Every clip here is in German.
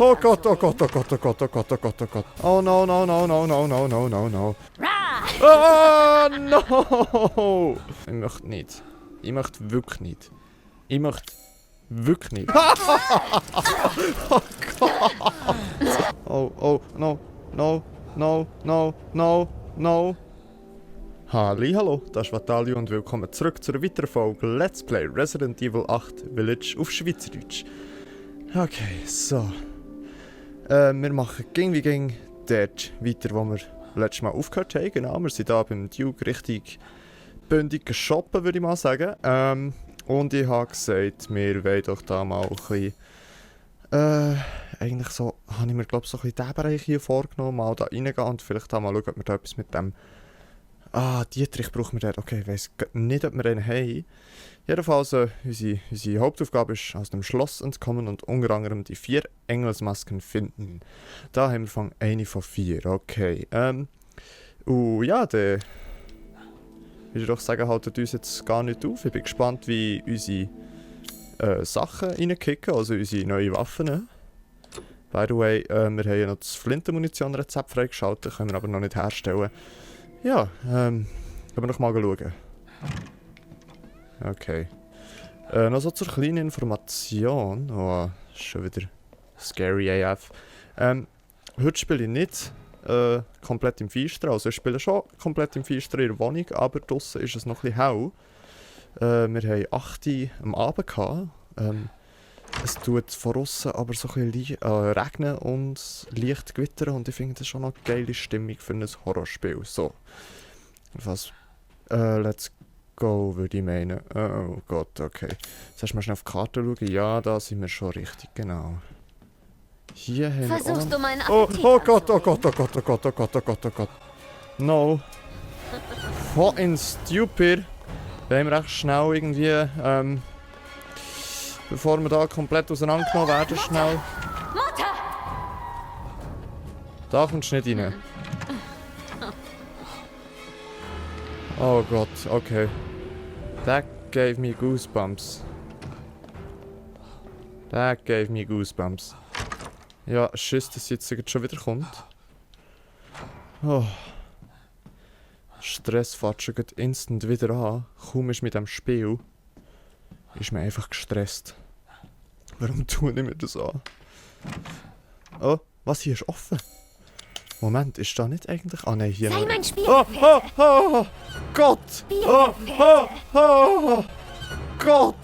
Oh Gott, oh Gott, oh Gott, oh Gott, oh Gott, oh Gott, oh Gott. Oh no, no, no, no, no, no, no, no, no. Oh no! Ich möchte nicht. Ich möchte wirklich nicht. Ich möchte wirklich nicht. Oh Gott! Oh, oh, no, no, no, no, no, no. Hallo, das ist Vatalio und willkommen zurück zu einer weiteren Folge Let's Play Resident Evil 8 Village auf Schweizerdeutsch. Okay, so. Wir machen ging wie ging dort weiter, wo wir letztes Mal aufgehört haben. Genau, wir sind hier beim Duke richtig bündig shoppen, würde ich mal sagen. Und ich habe gesagt, wir wollen doch da mal ein bisschen... eigentlich so, habe ich mir glaube so ein bisschen diesen Bereich hier vorgenommen, mal da reingehen und vielleicht auch mal schauen, ob wir da etwas mit dem... Dietrich brauchen wir dort. Okay, ich weiss nicht, ob wir einen haben. Jedenfalls, unsere Hauptaufgabe ist, aus dem Schloss entkommen und unter anderem die 4 Engelsmasken finden. Da haben wir von eine von 4. Okay. Ja, dann würde ich doch sagen, haltet uns jetzt gar nicht auf. Ich bin gespannt, wie unsere Sachen reinkicken, also unsere neuen Waffen. By the way, wir haben ja noch das Flintenmunition-Rezept freigeschaltet, können wir aber noch nicht herstellen. Ja, können wir noch mal schauen. Okay. Noch so zur kleinen Information. Oh, schon wieder scary AF. Heute spiele ich nicht komplett im Fenster. Also ich spiele schon komplett im Fenster in der Wohnung, aber draussen ist es noch ein bisschen hell. Wir haben 8 Uhr am Abend gehabt. Es tut von außen aber so ein bisschen regnen und leicht gewittern und ich finde das schon noch eine geile Stimmung für ein Horrorspiel. So. Was? Let's go, würde ich meinen. Oh Gott, okay. Jetzt hast du mal schnell auf die Karte schauen. Ja, da sind wir schon richtig, genau. Hier haben wir... Versuchst du meinen Oh Appetit Gott, oh Gott, oh Gott, oh Gott, oh Gott, oh Gott, oh Gott. No. Fucking stupid. Da haben wir echt schnell irgendwie, bevor wir da komplett auseinandergenommen werden, schnell... Mutter! Da kommst du nicht rein. Oh Gott, okay. That gave me goosebumps. That gave me goosebumps. Ja, Schiss, dass jetzt schon wieder kommt. Oh. Stress fährt schon instant wieder an. Kaum ist mit dem Spiel. Ist mir einfach gestresst. Warum tue ich mir das an? Oh, was hier ist offen? Moment, ist da nicht eigentlich... Ah nein, hier... Sei mein Spiel! Oh, Gott! Oh, Gott!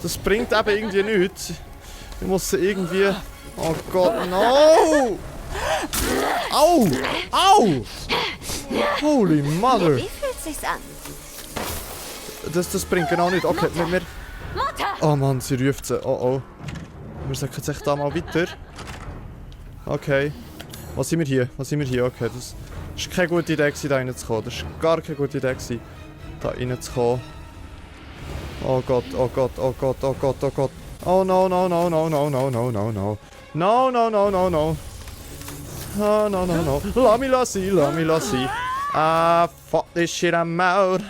Das bringt eben irgendwie nichts. Ich muss sie irgendwie... Oh Gott, no! Au! Au! Holy Mother! Wie fühlt sich's an? Das bringt genau nicht. Okay, wir... Mutter! Oh Mann, sie ruft sie. Oh. Wir sagen jetzt echt da mal weiter. Okay. Was sind wir hier? Okay, das ist keine gute Idee da reinzukommen. Das ist gar keine gute Idee da reinzukommen. Oh Gott, oh Gott, oh Gott, oh Gott, oh Gott. Oh no. No. Oh no. Lass mich sein. Fuck this shit, I'm out.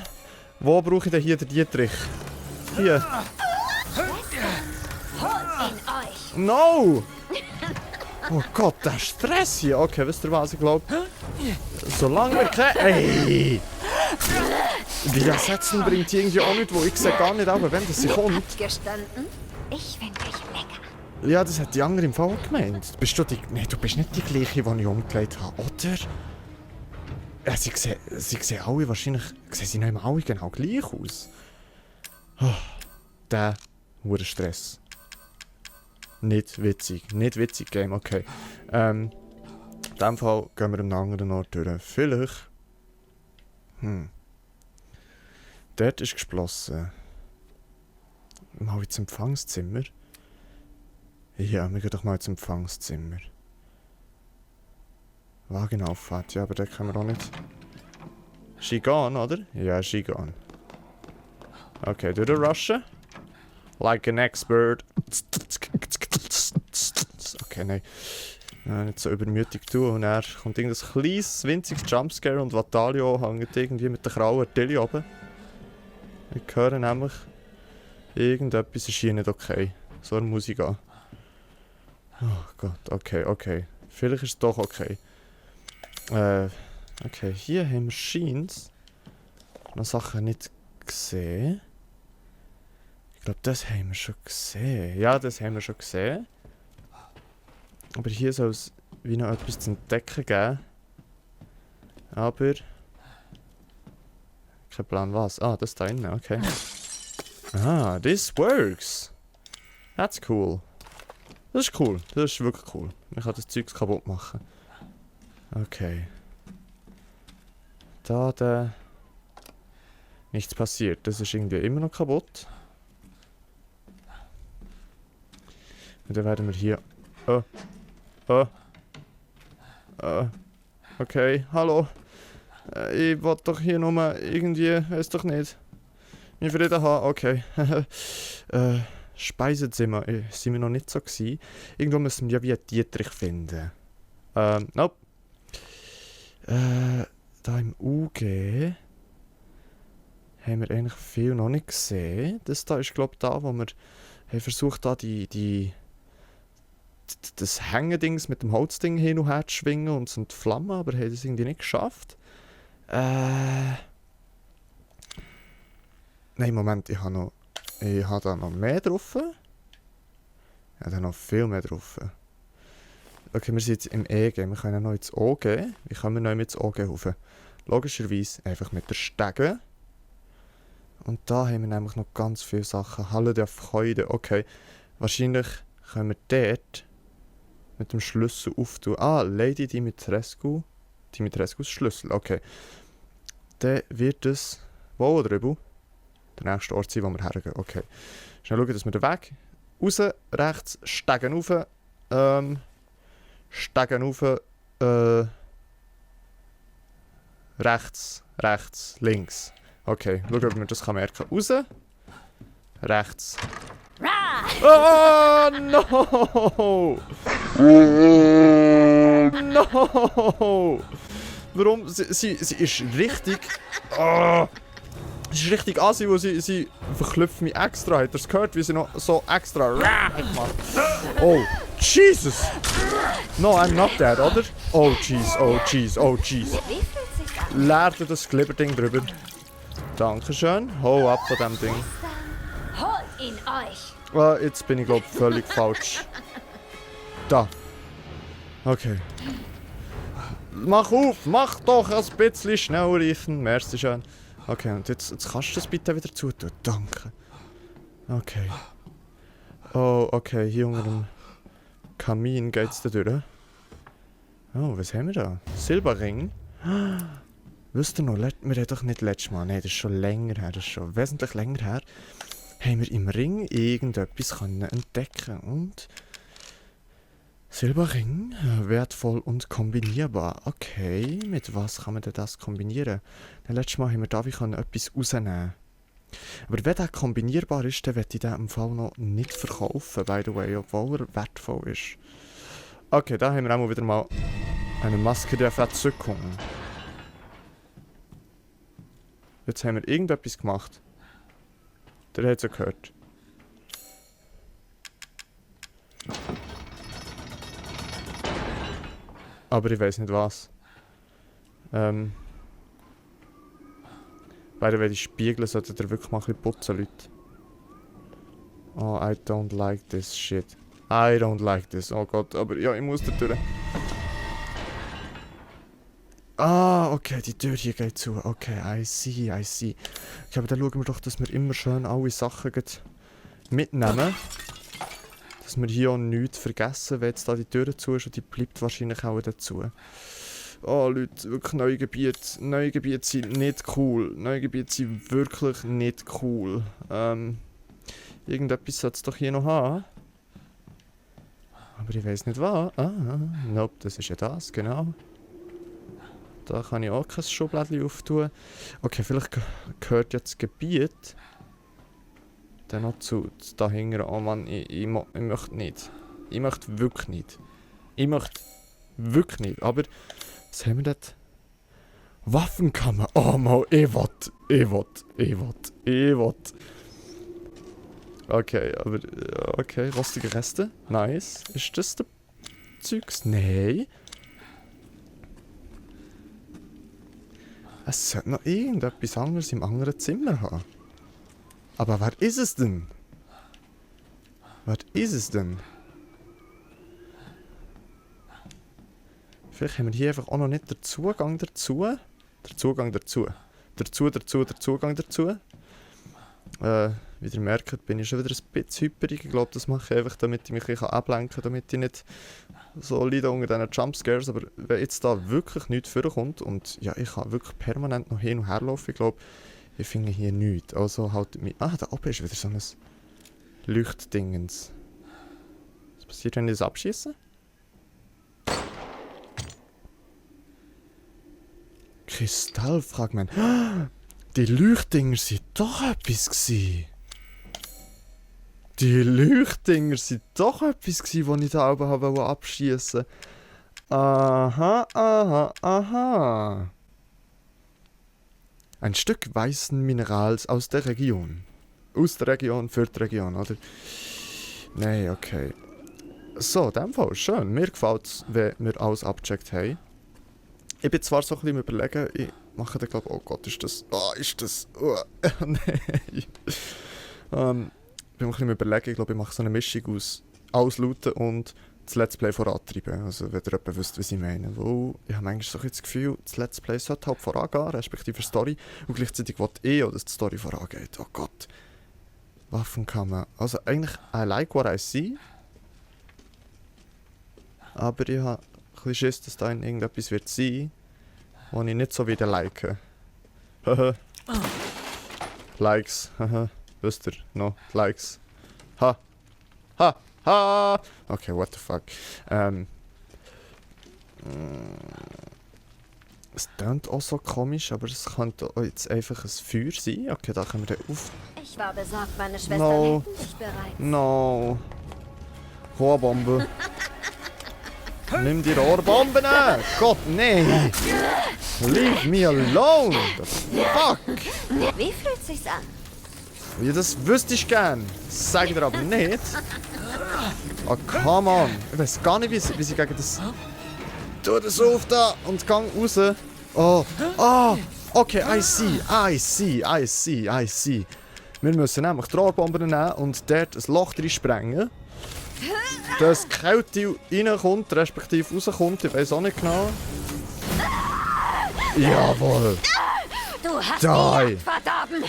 Wo brauche ich denn hier den Dietrich? Hier. Holt ihn euch! No! Oh Gott, der Stress hier. Okay, wisst ihr was, ich glaube... Solange wir keine... Ey! Die ersetzen bringt irgendwie auch nicht, wo ich sehe gar nicht, aber wenn das sie kommt... Abgestanden? Ich finde euch lecker. Ja, das hat die andere im Fall auch gemeint. Bist du die... Nein, du bist nicht die gleiche, die ich umgelegt habe, oder? Ja, sie sehen alle wahrscheinlich... Sehen sie nicht alle genau gleich aus? Oh, der hure Stress. Nicht witzig, Game, okay. In diesem Fall gehen wir an einem anderen Ort durch. Vielleicht... Dort ist geschlossen. Mal ins Empfangszimmer. Ja, wir gehen doch mal ins Empfangszimmer. Wagenauffahrt, ja, aber da können wir auch nicht... She gone, oder? Ja, she gone. Okay, do the rushen. Like an expert. Okay, nein. Nicht so übermütig tun. Und er kommt irgendein kleines, winziges Jumpscare und Vatalio hängt irgendwie mit der grauen Tilly oben. Wir hören nämlich, irgendetwas ist hier nicht okay. So eine Musik an. Oh Gott, okay. Vielleicht ist es doch okay. Okay, hier haben wir Scheins. Noch Sachen nicht gesehen. Ich glaube, das haben wir schon gesehen. Ja, das haben wir schon gesehen. Aber hier soll es wie noch etwas zu entdecken geben. Aber... kein Plan was. Ah, das da innen, okay. Ah, this works. That's cool. Das ist cool. Das ist wirklich cool. Man kann das Zeug kaputt machen. Okay. Da. Nichts passiert. Das ist irgendwie immer noch kaputt. Und dann werden wir hier... Okay, hallo. Ich wollte doch hier nur irgendwie... Weiß doch nicht. Mein Frieden haben, okay. Speisezimmer sind wir noch nicht so gewesen. Irgendwo müssen wir ja wie einen Dietrich finden. Nope. Da im UG haben wir eigentlich viel noch nicht gesehen. Das da ist glaube ich da, wo wir haben versucht da das Hängendings mit dem Holzding hin und her zu schwingen und zu entflammen, aber haben es irgendwie nicht geschafft. Nein, Moment, ich habe da noch mehr drauf. Ich habe da noch viel mehr drauf. Okay, wir sind jetzt im EG. Wir können noch ins OG. Wie können wir noch ins OG rauf? Logischerweise einfach mit der Stege. Und da haben wir nämlich noch ganz viele Sachen. Halle der Freude. Okay, wahrscheinlich können wir dort mit dem Schlüssel auftun. Ah, Lady Dimitrescu. Dimitrescus Schlüssel, okay. Dann wird es... Wo oder übel? Der nächste Ort sein, wo wir hergehen. Okay. Schnell schauen, dass wir den Weg raus, rechts, Stegen rauf, Stegen rauf, rechts, links. Okay, schauen, ob man das merken kann. Raus, rechts. Oh no! No! Warum? Sie ist richtig... Oh! Sie ist richtig assi, wo sie verklüpft mich extra. Hat ihr es gehört, wie sie noch so extra gemacht? Oh, Jesus! No, I'm not dead, oder? Oh, jeez, oh, jeez, oh, jeez. Leerte das Glibberding drüber. Dankeschön. Hau ab von dem Ding. Holt ihn euch! Oh, jetzt bin ich, glaube ich, völlig falsch. Da. Okay. Mach auf! Mach doch ein bisschen schneller, Ethan. Merci schön. Okay, und jetzt kannst du das bitte wieder zutun. Danke. Okay. Oh, okay, hier unter dem Kamin geht's da durch. Oh, was haben wir da? Silberring. Wisst ihr noch, wir haben doch nicht letztes Mal, nein, das ist schon länger her, das ist schon wesentlich länger her, haben wir im Ring irgendetwas können entdecken und... Silberring, wertvoll und kombinierbar. Okay, mit was kann man denn das kombinieren? Letztes Mal haben wir da wie etwas rausnehmen. Aber wenn der kombinierbar ist, dann werde ich den im Fall noch nicht verkaufen, by the way, obwohl er wertvoll ist. Okay, da haben wir auch wieder mal eine Maske der Verzückung. Jetzt haben wir irgendetwas gemacht. Der hat es ja gehört. Aber ich weiß nicht was. By the way, die Spiegel sollten ihr wirklich mal ein bisschen putzen, Leute. Oh, I don't like this shit. I don't like this. Oh Gott, aber ja, ich muss da durch. Ah, okay, die Tür hier geht zu. Okay, I see. Okay, aber dann schauen wir doch, dass wir immer schön alle Sachen mitnehmen. Dass wir hier auch nichts vergessen, wenn jetzt da die Tür zu ist und die bleibt wahrscheinlich auch dazu. Oh Leute, wirklich neue Gebiete. Neue Gebiete sind nicht cool. Neue Gebiete sind wirklich nicht cool. Irgendetwas sollte es doch hier noch haben. Aber ich weiß nicht was. Ah, nope, das ist ja das, genau. Da kann ich auch kein Schublädchen auftun. Okay, vielleicht gehört jetzt das Gebiet dann noch zu dahinter. Oh Mann, ich möchte nicht. Ich möchte wirklich nicht. Aber was haben wir dort? Waffenkammer. Oh Mann, ich will. Okay, aber... Okay, rostige Reste. Nice. Ist das der Zeugs? Nein. Es sollte noch irgendetwas anderes im anderen Zimmer haben. Aber wer ist es denn? Was ist es denn? Vielleicht haben wir hier einfach auch noch nicht den Zugang dazu. Der Zugang dazu. Der Zugang dazu. Wie ihr merkt, bin ich schon wieder ein bisschen hyperig. Ich glaube, das mache ich einfach, damit ich mich ein bisschen ablenken kann, damit ich nicht so leide unter diesen Jumpscares. Aber wenn jetzt da wirklich nichts vorkommt und ja, ich kann wirklich permanent noch hin und her laufen, ich glaube, ich finde hier nichts. Also halt mich... Ah, da oben ist wieder so ein Leuchtdingens. Was passiert, wenn ich das abschieße? Kristallfragment. Die Leuchtdinger sind doch etwas gsi. Die Leuchtdinger sind doch etwas gsi, die ich da oben habe abschießen. Aha, aha, aha. Ein Stück weißen Minerals aus der Region. Aus der Region für die Region, oder? Nein, okay. So, in dem Fall schön. Mir gefällt es, wenn wir alles abgecheckt haben. Ich bin zwar so ein bisschen überlegen, ich mache dann glaube, oh Gott, ist das... Oh, ist das... Oh, nein. Ich bin ein bisschen überlegen, ich glaube, ich mache so eine Mischung aus Auslooten und das Let's Play vorantreiben. Also, wenn ihr jemand wisst, was ich meine. Weil ich habe manchmal so das Gefühl, das Let's Play sollte halt vorangehen, respektive die Story. Und gleichzeitig will ich auch, dass die Story vorangeht. Oh Gott. Waffen kann man... Also, eigentlich, I like what I see. Aber ich habe ein bisschen Schiss, dass da irgendetwas wird sein, was ich nicht so wieder like. Haha. Likes. Haha. Wisst ihr? No. Likes. Ha. Ha. Ha. Okay, what the fuck. Es klingt auch so komisch, aber es könnte auch jetzt einfach ein Feuer sein. Okay, da können wir dann auf... Ich war besorgt, meine Schwestern No. hätten dich bereits. No. Rohrbombe. Nimm die Rohrbomben an! Gott, nein! Leave me alone! The fuck! Wie fühlt sich's an? Ja, das wüsste ich gern. Das sage ich dir aber nicht. Oh, come on. Ich weiß gar nicht, wie sie gegen das... Tu das auf da und gang raus. Oh, oh, okay, I see. Wir müssen nämlich die Rohrbomben nehmen und dort ein Loch drin sprengen. Dass die Kälte reinkommt, respektive rauskommt, ich weiß auch nicht genau. Jawohl. Du hast Die. die Jagd verdorben.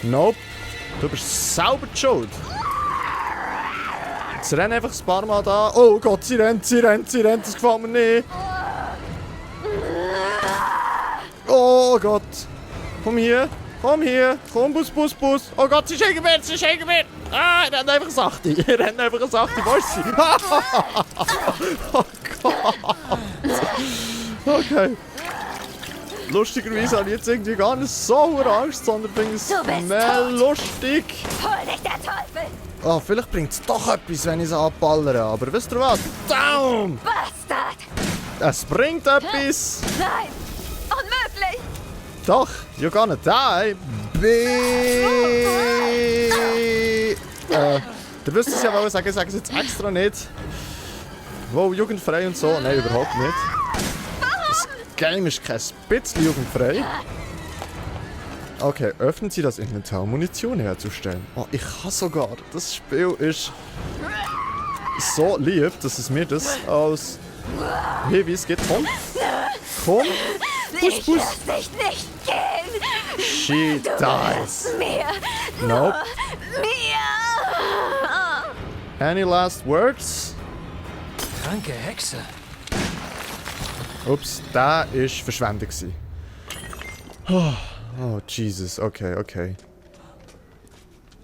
Nope. Du bist selber die schuld. Jetzt renn einfach ein paar Mal da. Oh Gott, sie rennt, das gefällt mir nicht. Oh Gott. Komm hier, komm, Bus. Oh Gott, sie ist hinter mir. Ah, ich renn einfach Sachte. Wo ist sie? Oh Gott. Okay. Lustigerweise habe ich jetzt irgendwie gar nicht so Angst, sondern finde es mehr lustig. Hol dich der Teufel. Oh, vielleicht bringt es doch etwas, wenn ich sie abballere. Aber wisst ihr was? Down! Bastard. Es bringt etwas. Nein. Unmöglich. Doch, you're gonna die. Du wirst es ja wohl sagen, ich sage es jetzt extra nicht. Wow, jugendfrei und so. Nein, überhaupt nicht. Das Game ist kein bisschen jugendfrei. Okay, öffnen Sie das Inventar, um Munition herzustellen. Oh, ich kann sogar. Das Spiel ist so lieb, dass es mir das als Hinweis gibt. Komm. Ich lass dich nicht gehen. She dies. Mir. Nope. Mir. Any last words? Kranke Hexe. Ups, da war Verschwendung. Oh, Jesus, okay. In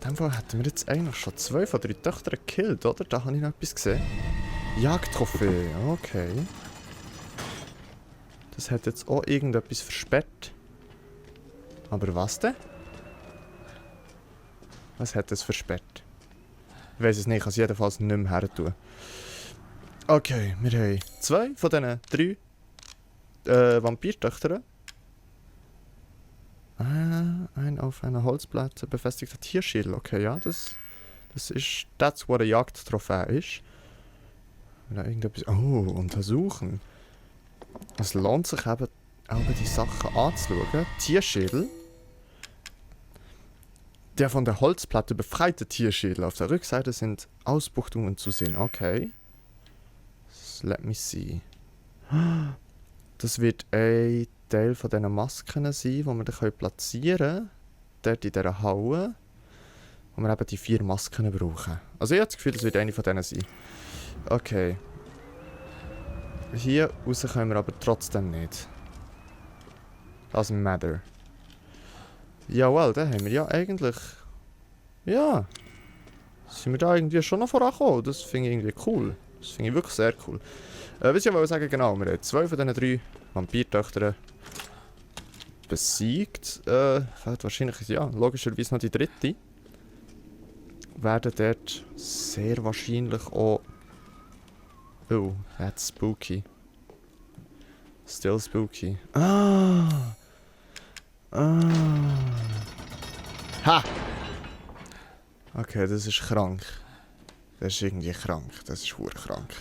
dem Fall hätten wir jetzt eigentlich schon 2 von 3 Töchtern gekillt, oder? Da habe ich noch etwas gesehen. Jagdtrophäe, okay. Das hat jetzt auch irgendetwas versperrt. Aber was denn? Was hat es versperrt? Ich weiss es nicht, ich kann es jedenfalls nicht mehr her tun. Okay, wir haben 2 von diesen 3 Vampirtöchtern. Ein auf einer Holzplatte befestigter Tierschädel. Okay, ja, das Das ist das, was eine Jagdtrophäe ist. Wenn da irgendetwas... Oh, untersuchen. Es lohnt sich eben, auch die Sachen anzuschauen. Tierschädel. Der von der Holzplatte befreite Tierschädel. Auf der Rückseite sind Ausbuchtungen zu sehen. Okay. Let me see. Das wird ein Teil von diesen Masken sein, die wir dann platzieren können. Dort in dieser Halle. Wo wir eben die 4 Masken brauchen. Also ich habe das Gefühl, das wird eine von denen sein. Okay. Hier raus können wir aber trotzdem nicht. Doesn't matter. Jawohl, da haben wir ja eigentlich... Ja. Sind wir da irgendwie schon noch vorangekommen. Das finde ich irgendwie cool. Das finde ich wirklich sehr cool. Was ich wollte sagen, genau, wir haben 2 von diesen 3 Vampirtöchtern besiegt. Fällt wahrscheinlich, ja, logischerweise noch die 3. Werden dort sehr wahrscheinlich auch... Oh, that's spooky. Still spooky. Ah! Ha! Okay, das ist krank. Das ist irgendwie krank. Das ist verdammt krank.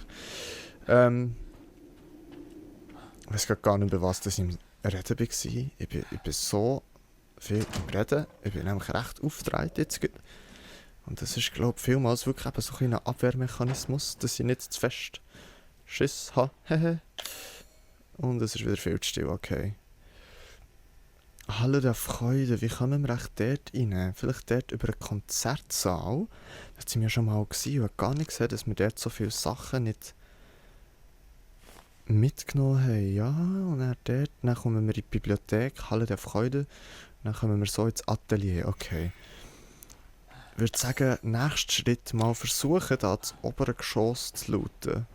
Ich weiß gar nicht, über was das im Reden war. Ich bin so viel im Reden. Ich bin nämlich recht aufgedreht jetzt. Und das ist, glaube ich, vielmals wirklich eben so ein Abwehrmechanismus, dass ich nicht zu fest Schiss habe. Und es ist wieder viel zu still, okay. Halle der Freude, wie kommen wir echt dort rein? Vielleicht dort über einen Konzertsaal? Da sind wir schon mal gewesen und habe gar nicht gesehen, dass wir dort so viele Sachen nicht mitgenommen haben. Ja, und dann dort, dann kommen wir in die Bibliothek, Halle der Freude, dann kommen wir so ins Atelier, okay. Ich würde sagen, nächsten Schritt mal versuchen, da das obere Geschoss zu looten.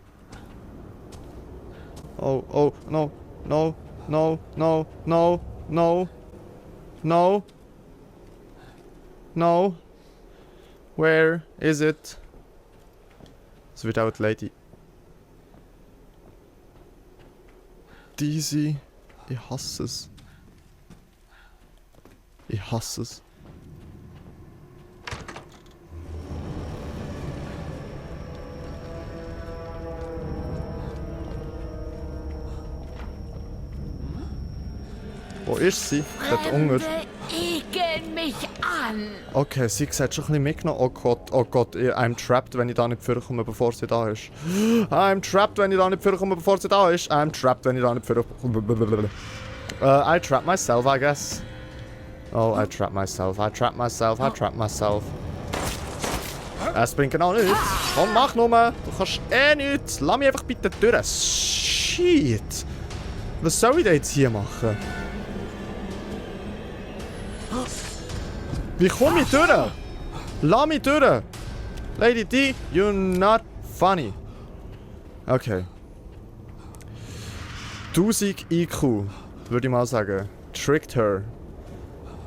Oh, oh, no, no, no, no, no, no, no, no. Where is it? Es wird auch die Lady. Daisy. Ich hasse es. Ich hasse es. Wo ist sie? Dort unten. Ekeln mich an. Okay, sie sieht schon ein bisschen mitgenommen. Oh Gott, I'm trapped, wenn ich da nicht vorkomme, bevor sie da ist. I'm trapped, wenn ich da nicht vorkomme, bevor sie da ist. I'm trapped, wenn ich da nicht vorkomme. I trap myself, I guess. Oh, I trap myself, I trap myself, I trap myself. Es bringt genau nichts. Komm, mach nur. Du kannst nichts. Lass mich einfach bitte durch. Shit. Was soll ich denn jetzt hier machen? Wie komme ich durch? Lass mich durch! Lady D, you're not funny. Okay. 1000 IQ, würde ich mal sagen. Tricked her.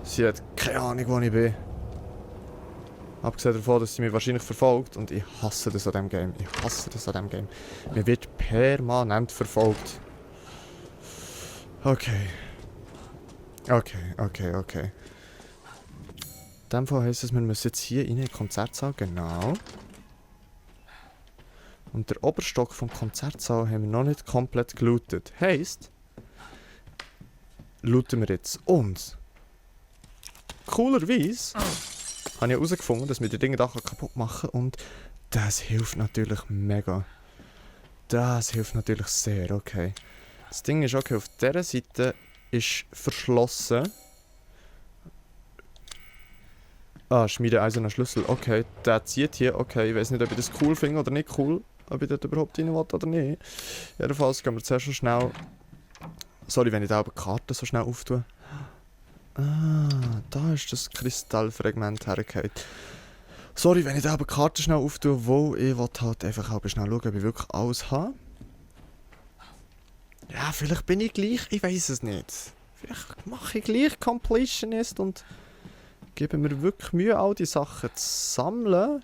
Sie hat keine Ahnung, wo ich bin. Abgesehen davon, dass sie mich wahrscheinlich verfolgt. Und ich hasse das an diesem Game. Ich hasse das an diesem Game. Mir wird permanent verfolgt. Okay. Okay. In dem Fall heisst es, wir müssen jetzt hier in den Konzertsaal, genau. Und der Oberstock vom Konzertsaal haben wir noch nicht komplett gelootet. Heisst, looten wir jetzt. Und coolerweise habe ich herausgefunden, dass wir die Dinge da kaputt machen können. Und das hilft natürlich mega. Das hilft natürlich sehr, okay. Das Ding ist, okay, auf dieser Seite ist verschlossen. Ah, Schmiede eiserner Schlüssel. Okay, der zieht hier. Okay, ich weiß nicht, ob ich das cool finde oder nicht cool. Ob ich dort überhaupt rein will oder nicht. Jedenfalls gehen wir zuerst schon schnell... Sorry, wenn ich da oben die Karte so schnell auftue. Ah, da ist das Kristallfragment hergefallen. Sorry, wenn ich da oben die Karte schnell auftue, wo ich halt einfach auch schnell schauen, ob ich wirklich alles habe. Ja, vielleicht bin ich gleich, ich weiß es nicht. Vielleicht mache ich gleich Completionist und gebe mir wirklich Mühe, all die Sachen zu sammeln.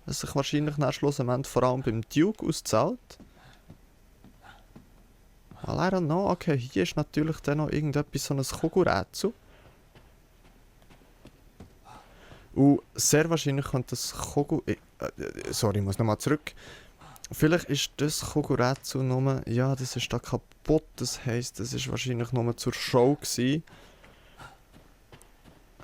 Was sich wahrscheinlich nach schlussendlich vor allem beim Duke auszahlt. Well, I don't know. Okay, hier ist natürlich dann noch irgendetwas, so ein Kugelrätsel. Und sehr wahrscheinlich könnte das Kogel... sorry, ich muss nochmal zurück. Vielleicht ist das Kogelrätsel nur... Ja, das ist da kaputt. Das heisst, das war wahrscheinlich nur zur Show gewesen.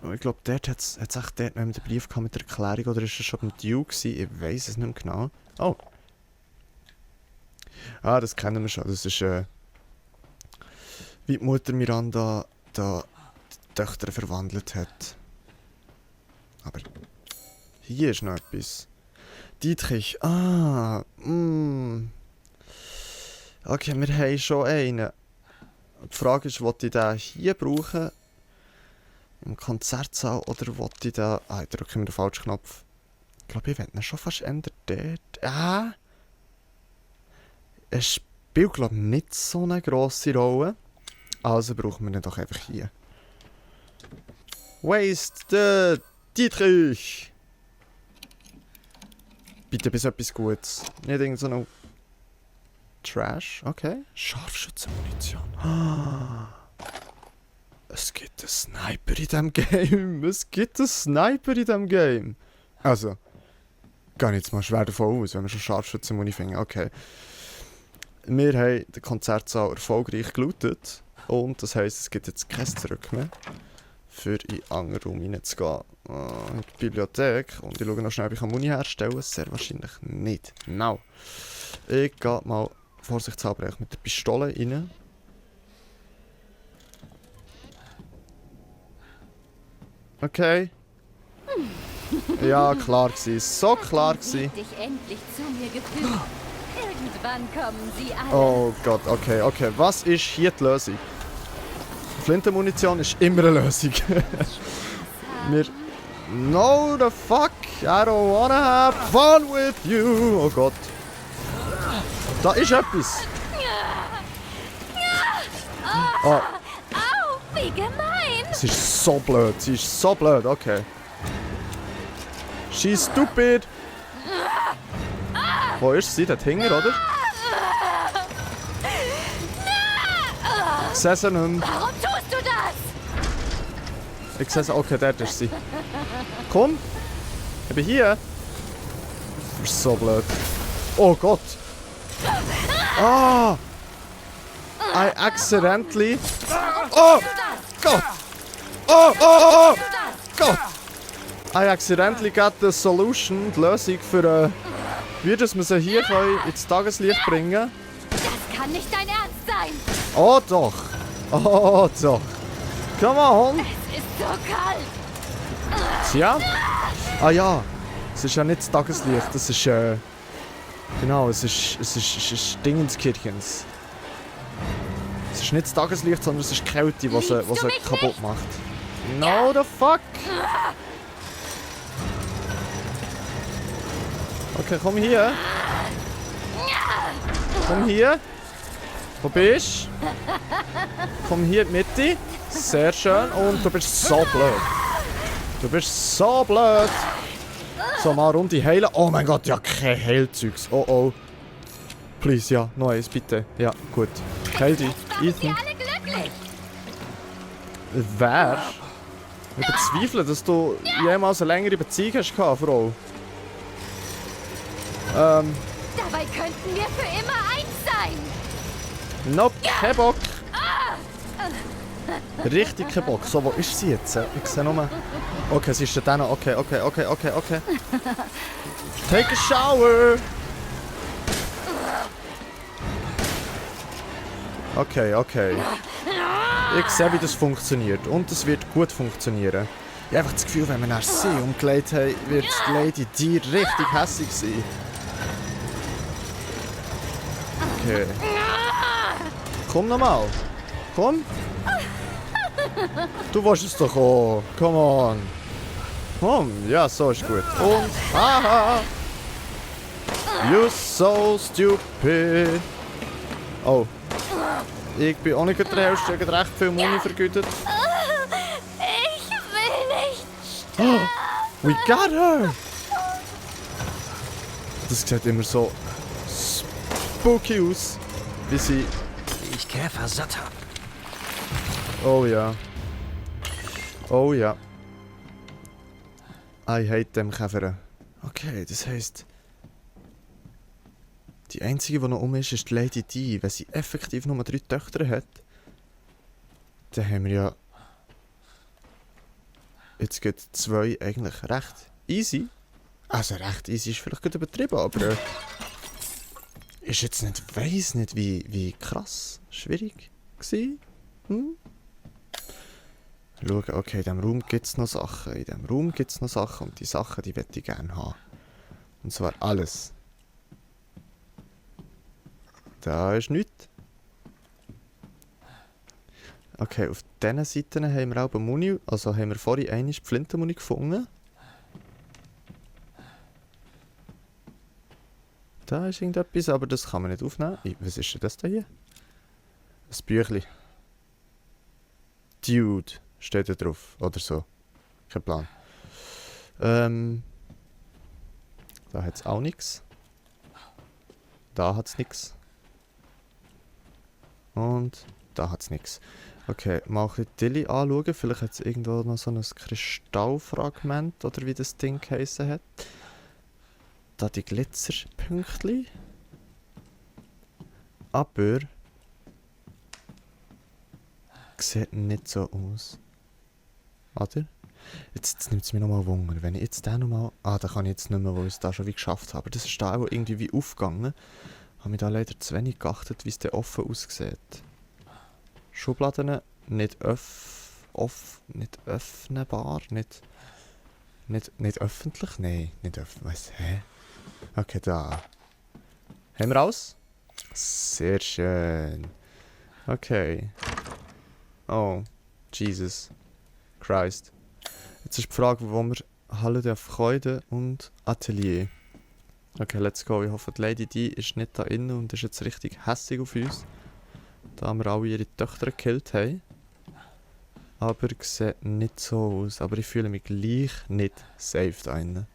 Und ich glaube, dort hat es echt dort noch den Brief mit der Erklärung. Oder ist es schon beim Duke gewesen? Ich weiss es nicht mehr genau. Oh. Ah, das kennen wir schon. Das ist... wie die Mutter Miranda da die Töchter verwandelt hat. Aber hier ist noch etwas. Dietrich. Ah. Okay, wir haben schon einen. Die Frage ist, ob ich den hier brauchen? Im Konzertsaal oder will ich den... Ah, ich drücke mir den falschen Knopf. Ich glaube, ich werde ihn schon fast ändern dort. Ah! Es spielt, glaube ich, nicht so eine grosse Rolle. Also brauchen wir ihn doch einfach hier. Waste Dietrich! Bitte bis etwas Gutes. Nicht irgend so noch Trash. Okay. Scharfschützenmunition. Es gibt einen Sniper in diesem Game. Es gibt einen Sniper in diesem Game. Also, gehe ich jetzt mal schwer davon aus, wenn wir schon Scharfschützenmuni finden. Okay. Wir haben den Konzertsaal erfolgreich gelootet. Und das heisst, es gibt jetzt kein Zurück mehr, für in den anderen Raum reinzugehen. In die Bibliothek. Und ich schaue noch schnell, ob ich Muni herstellen kann. Sehr wahrscheinlich nicht. No. Ich gehe mal vorsichtshalber mit der Pistole rein. Okay. Ja, klar gewesen. So klar gewesen. Dich endlich zu mir geführt. Irgendwann kommen sie alle. Oh Gott, okay, okay. Was ist hier die Lösung? Flintenmunition ist immer eine Lösung. Wir... No, the fuck! I don't wanna have fun with you! Oh Gott. Da ist etwas! Oh, Au, wie gemein! sie ist so blöd, sie ist so blöd, okay. She's stupid! Wo ist sie? Dort hinten, oder? Ich sehe sie nicht mehr. Warum tust du das? Ich sehe sie, okay, dort ist sie. Komm! Ich bin hier! Du bist so blöd. Oh Gott! Ah! I accidentally... Oh! Gott! Oh, oh, oh, oh! Gott! I accidentally got the solution, die Lösung für... wie dass wir sie hier ins Tageslicht bringen. Das kann nicht dein Ernst sein. Oh doch! Oh doch! Come on! Es ist so kalt. Tja? Ah ja! Es ist ja nicht das Tageslicht, das ist... genau, es ist Dingenskirchens. Es ist nicht das Tageslicht, sondern es ist die Kälte, die sie kaputt macht. No the fuck! Okay, komm hier. Komm hier. Wo bist du? Komm hier in die Mitte. Sehr schön. Und du bist so blöd. Du bist so blöd. So, mal Runde heilen. Oh mein Gott, ja, kein Heilzeugs. Oh oh. Please, ja, noch eins, bitte. Ja, gut. Heil dich. Ethan. Alle glücklich. Wer? Ich bezweifle, dass du jemals eine längere Beziehung hast, Frau. Dabei könnten wir für immer eins sein. Nope, kein Bock. Richtig kein Bock. So, wo ist sie jetzt? Ich sehe nur... Okay, sie ist da noch. Okay. Take a shower! Okay. Ich sehe, wie das funktioniert. Und es wird gut funktionieren. Ich habe einfach das Gefühl, wenn wir nach sie umgelegt haben, wird die Lady dir richtig hässlich sein. Okay. Komm nochmal. Komm. Du willst es doch auch. Come on. Komm. Ja, so ist gut. Und haha. You so stupid. Oh. Ich bin auch nicht der Hälfte, ich habe recht viel Muni vergütet. Ich will nicht. Oh, we got her! Das sieht immer so spooky aus, wie sie... Wie ich Käfer satt hab. Oh ja. Oh ja. I hate them Käfer. Okay, das heisst... Die einzige, die noch ist, ist die Lady Di. Wenn sie effektiv nur 3 Töchter hat, dann haben wir ja... Jetzt geht 2 eigentlich recht easy. Also recht easy ist vielleicht gut übertrieben, aber... ist jetzt nicht... Weiss nicht, wie krass schwierig war. Schauen, okay, in diesem Raum gibt es noch Sachen. In diesem Raum gibt es noch Sachen und die Sachen, die möchte ich gerne haben. Und zwar alles. Da ist nichts. Okay, auf diesen Seiten haben wir auch Muni, also haben wir vorhin einmal Flintenmuni gefunden. Da ist irgendetwas, aber das kann man nicht aufnehmen. Was ist denn das da hier? Ein Büchlein. Dude steht da drauf, oder so. Kein Plan. Da hat es auch nichts. Da hat es nichts. Und da hat es nichts. Okay, mal ein bisschen Dilly anschauen. Vielleicht hat es irgendwo noch so ein Kristallfragment, oder wie das Ding geheissen hat. Da die Glitzerpünktchen. Aber... sieht nicht so aus. Oder? Jetzt nimmt es mich nochmal Wunder. Wenn ich jetzt den nochmal... da kann ich jetzt nicht mehr, wo ich es da schon wie geschafft habe. Aber das ist da auch irgendwie wie aufgegangen. Habe mich da leider zu wenig geachtet, wie es da offen aussieht. Schubladen nicht nicht öffnbar, nicht öffentlich? Nein, nicht öffentlich. Was? Hä? Okay, da. Haben wir alles? Sehr schön. Okay. Oh, Jesus Christ. Jetzt ist die Frage, wo wir Halle der Freude und Atelier. Okay, let's go. Ich hoffe, die Lady Di ist nicht da innen und ist jetzt richtig hässig auf uns. Da wir alle ihre Töchter gekillt haben. Aber sieht nicht so aus. Aber ich fühle mich gleich nicht safe da innen.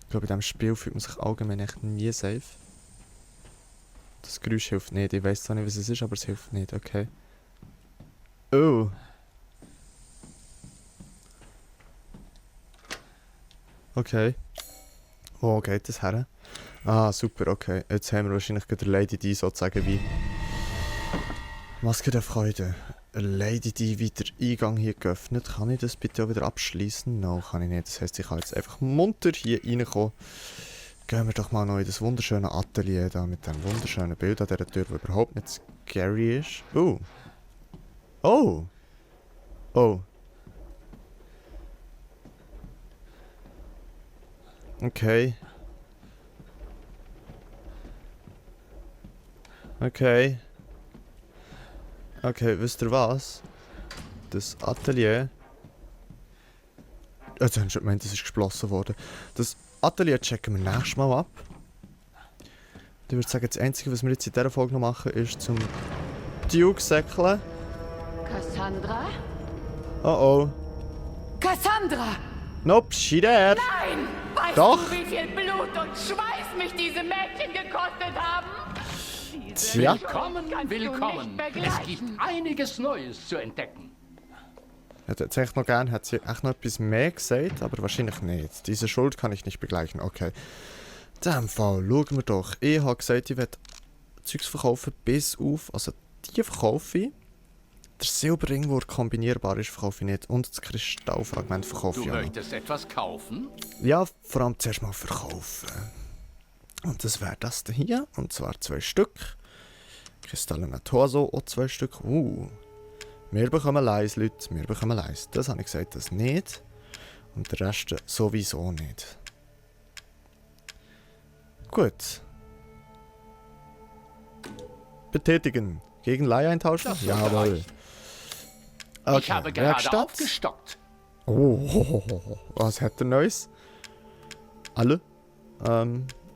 Ich glaube, in diesem Spiel fühlt man sich allgemein echt nie safe. Das Geräusch hilft nicht. Ich weiß zwar nicht, was es ist, aber es hilft nicht. Okay. Oh. Okay. Wo geht das her? Ah, super, okay. Jetzt haben wir wahrscheinlich der Lady Di sozusagen wie... Maske der Freude. Lady Di wieder Eingang hier geöffnet. Kann ich das bitte auch wieder abschließen? Nein, kann ich nicht. Das heisst, ich kann jetzt einfach munter hier reinkommen. Gehen wir doch mal noch in das wunderschöne Atelier da mit dem wunderschönen Bild an dieser Tür, die überhaupt nicht scary ist. Oh. Oh. Oh. Okay. Okay. Okay, wisst ihr was? Das Atelier... Jetzt haben sie schon gemeint, das ist geschlossen worden. Das Atelier checken wir nächstes Mal ab. Ich würde sagen, das Einzige, was wir jetzt in dieser Folge noch machen, ist zum Duke säckeln. Cassandra? Oh oh. Cassandra! Nope, she dead. Nein! Weißt Doch. du, wie viel Blut und Schweiß mich diese Mädchen gekostet haben? Tja. Willkommen. Es gibt einiges Neues zu entdecken. Ich hätte jetzt echt noch gern, hat sie echt noch etwas mehr gesagt, aber wahrscheinlich nicht. Diese Schuld kann ich nicht begleichen. Okay. In diesem Fall schauen wir doch. Ich habe gesagt, ich werde Zeugs verkaufen bis auf... Also die verkaufe ich. Der Silberring, der kombinierbar ist, verkaufe ich nicht. Und das Kristallfragment verkaufe ich auch. Du möchtest etwas kaufen? Ja, vor allem zuerst mal verkaufen. Und das wäre das hier. Und zwar 2 Stück. Kristallene Torso, auch 2 Stück. Wir bekommen Leis, Leute. Wir bekommen Leis. Das habe ich gesagt, das nicht. Und der Rest sowieso nicht. Gut. Betätigen. Gegen Leih eintauschen? Jawohl. Okay. Ich habe gerade Werkstatt. aufgestockt. Oh, was hat er Neues? Alle?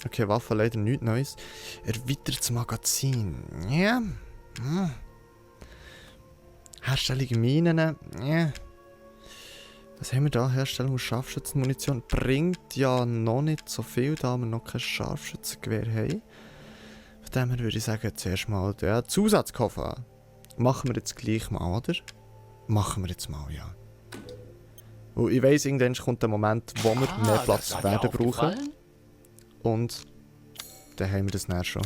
Okay, Waffe leider nichts Neues. Erweitertes Magazin. Ja. Herstellung Minen. Ja. Was haben wir da? Herstellung Scharfschützenmunition. Bringt ja noch nicht so viel, da wir noch kein Scharfschützengewehr haben. Von dem her würde ich sagen, zuerst mal der Zusatzkoffer. Machen wir jetzt gleich mal, oder? Machen wir jetzt mal, ja. Und ich weiss, irgendwann kommt der Moment, wo wir mehr Platz werden brauchen. Und dann haben wir das dann schon.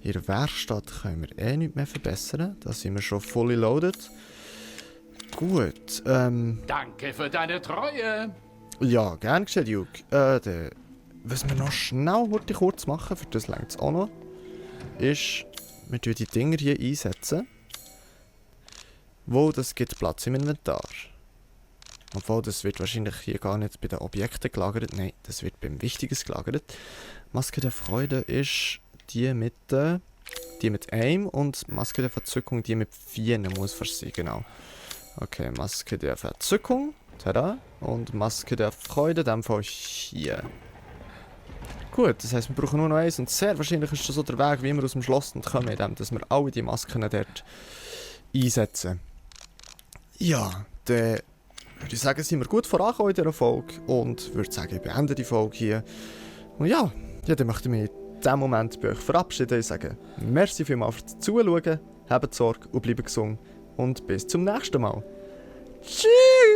In der Werkstatt können wir eh nichts mehr verbessern. Da sind wir schon fully loaded. Gut, Danke für deine Treue. ja, gern geschehen, Duke. Was wir noch schnell kurz machen, für das längt es auch noch, ist, wir tun die Dinger hier einsetzen. Wo das gibt Platz im Inventar. Obwohl, das wird wahrscheinlich hier gar nicht bei den Objekten gelagert. Nein, das wird beim Wichtiges gelagert. Maske der Freude ist die mit einem und Maske der Verzückung die mit 4 muss fast sein, genau. Okay, Maske der Verzückung, tada, und Maske der Freude, dann von hier. Gut, das heisst, wir brauchen nur noch eins und sehr wahrscheinlich ist das so der Weg, wie wir aus dem Schloss kommen, indem dass wir alle die Masken dort einsetzen. Ja, dann würde ich sagen, sind wir gut vorangekommen in dieser Folge und würde sagen, ich beende die Folge hier. Und ja, dann möchte ich mich in diesem Moment bei euch verabschieden. Ich sage, merci vielmals fürs Zuschauen, habt Sorge und bleibt gesund und bis zum nächsten Mal. Tschüss!